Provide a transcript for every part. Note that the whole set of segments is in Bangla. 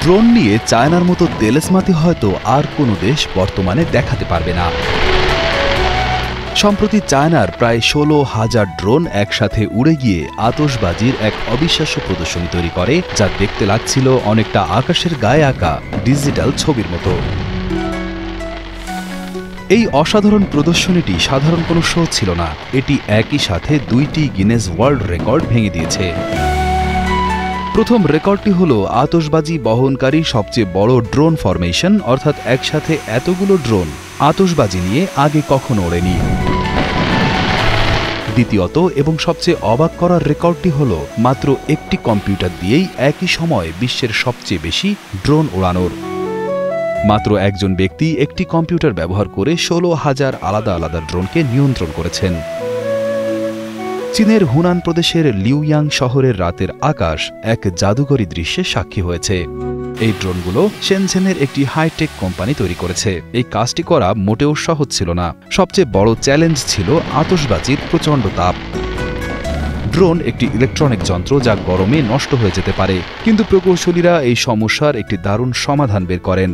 ড্রোন নিয়ে চায়নার মতো তেলেসমাতি হয়তো আর কোনো দেশ বর্তমানে দেখাতে পারবে না। সম্প্রতি চায়নার প্রায় ১৬,০০০ ড্রোন একসাথে উড়ে গিয়ে আতশবাজির এক অবিশ্বাস্য প্রদর্শনী তৈরি করে, যা দেখতে লাগছিল অনেকটা আকাশের গায়ে আঁকা ডিজিটাল ছবির মতো। এই অসাধারণ প্রদর্শনীটি সাধারণ কোনো শো ছিল না, এটি একই সাথে ২টি গিনেস ওয়ার্ল্ড রেকর্ড ভেঙে দিয়েছে। প্রথম রেকর্ডটি হল আতশবাজি বহনকারী সবচেয়ে বড় ড্রোন ফরমেশন, অর্থাৎ একসাথে এতগুলো ড্রোন আতশবাজি নিয়ে আগে কখনো ওড়েনি। দ্বিতীয়ত এবং সবচেয়ে অবাক করার রেকর্ডটি হল মাত্র একটি কম্পিউটার দিয়েই একই সময়ে বিশ্বের সবচেয়ে বেশি ড্রোন ওড়ানোর। মাত্র একজন ব্যক্তি একটি কম্পিউটার ব্যবহার করে ১৬,০০০ আলাদা আলাদা ড্রোনকে নিয়ন্ত্রণ করেছেন। চীনের হুনান প্রদেশের লিউয়াং শহরের রাতের আকাশ এক জাদুকরী দৃশ্যে সাক্ষী হয়েছে। এই ড্রোনগুলো শেনঝেনের একটি হাইটেক কোম্পানি তৈরি করেছে। এই কাজটি করা মোটেও সহজ ছিল না। সবচেয়ে বড় চ্যালেঞ্জ ছিল আতশবাজির প্রচণ্ড তাপ। ড্রোন একটি ইলেকট্রনিক যন্ত্র যা গরমে নষ্ট হয়ে যেতে পারে, কিন্তু প্রকৌশলীরা এই সমস্যার একটি দারুণ সমাধান বের করেন।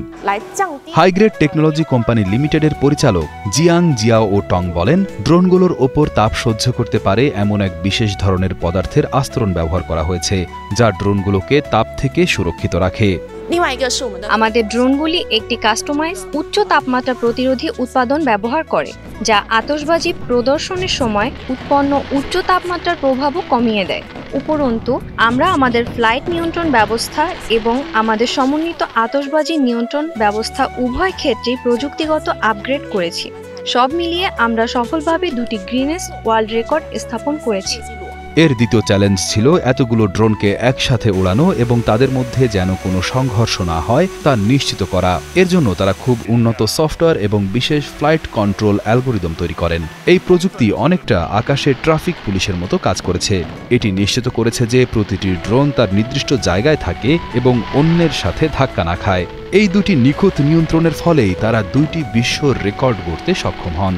হাইগ্রেড টেকনোলজি কোম্পানি লিমিটেডের পরিচালক জিয়াং জিয়াও ও টং বলেন, ড্রোনগুলোর ওপর তাপ সহ্য করতে পারে এমন এক বিশেষ ধরনের পদার্থের আস্তরণ ব্যবহার করা হয়েছে, যা ড্রোনগুলোকে তাপ থেকে সুরক্ষিত রাখে। আমাদের ড্রোনগুলি একটি কাস্টমাইজ উচ্চ তাপমাত্রা প্রতিরোধী উৎপাদন ব্যবহার করে, যা আতশবাজি প্রদর্শনের সময় উৎপন্ন উচ্চ তাপমাত্রার প্রভাবও কমিয়ে দেয়। উপরন্তু আমরা আমাদের ফ্লাইট নিয়ন্ত্রণ ব্যবস্থা এবং আমাদের সমন্বিত আতশবাজি নিয়ন্ত্রণ ব্যবস্থা উভয় ক্ষেত্রেই প্রযুক্তিগত আপগ্রেড করেছি। সব মিলিয়ে আমরা সফলভাবে ২টি গিনেস ওয়ার্ল্ড রেকর্ড স্থাপন করেছি। এর দ্বিতীয় চ্যালেঞ্জ ছিল এতগুলো ড্রোনকে একসাথে ওড়ানো এবং তাদের মধ্যে যেন কোনো সংঘর্ষ না হয় তা নিশ্চিত করা। এর জন্য তারা খুব উন্নত সফটওয়্যার এবং বিশেষ ফ্লাইট কন্ট্রোল অ্যালগোরিদম তৈরি করেন। এই প্রযুক্তি অনেকটা আকাশে ট্রাফিক পুলিশের মতো কাজ করেছে। এটি নিশ্চিত করেছে যে প্রতিটি ড্রোন তার নির্দিষ্ট জায়গায় থাকে এবং অন্যের সাথে ধাক্কা না খায়। এই দুটি নিখুঁত নিয়ন্ত্রণের ফলেই তারা ২টি বিশ্ব রেকর্ড গড়তে সক্ষম হন।